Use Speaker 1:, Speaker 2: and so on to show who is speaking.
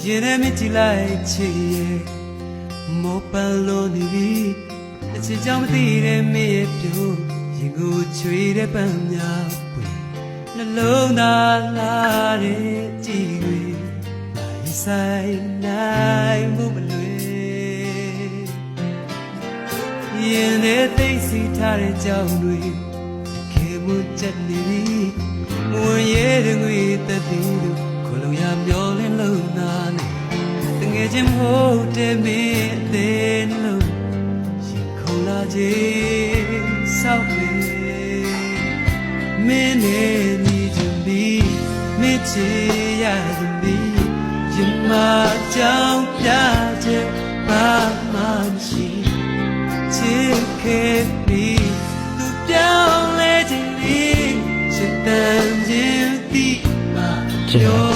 Speaker 1: ရင်ထဲမြစ်ကြည့်လိုက်ချစ်ရဲ့မောပန်လို့နေပြီအချစ်ကြောင့်မသိတဲ့မင်းရဲ့ပြိုရင်ကိုချွေတဲ့ပန်းများပွေနှလုံးသားလာတဲ့ကြည်တွေနိုင်ဆိုင်နိုင်မှုမလွယ်ရင်ထဲသိသိထားတဲ့ကြောင်တွေခေမှုချက်နေပြီမဝင်ရတဲ့ငွေသက်သေးလို့ခလုံးရမျောလင်းလုံးနာနဲ့တငယ်ချင်းမဟုတ်တဲ့မင်းအသေးနှလုံးရင်ခုန်လာခြင်းဆောက်လေမင်းနဲ့ညီချင်ပြီးမင်းချေရသည်ပြီးရင်မကြောင်ပြချက်ဘာမှမရှိချစ်ခဲ့ပြီးသူပြောင်းလဲခြင်းလေးချစ်တန်ခြင်းဒီမှာပြော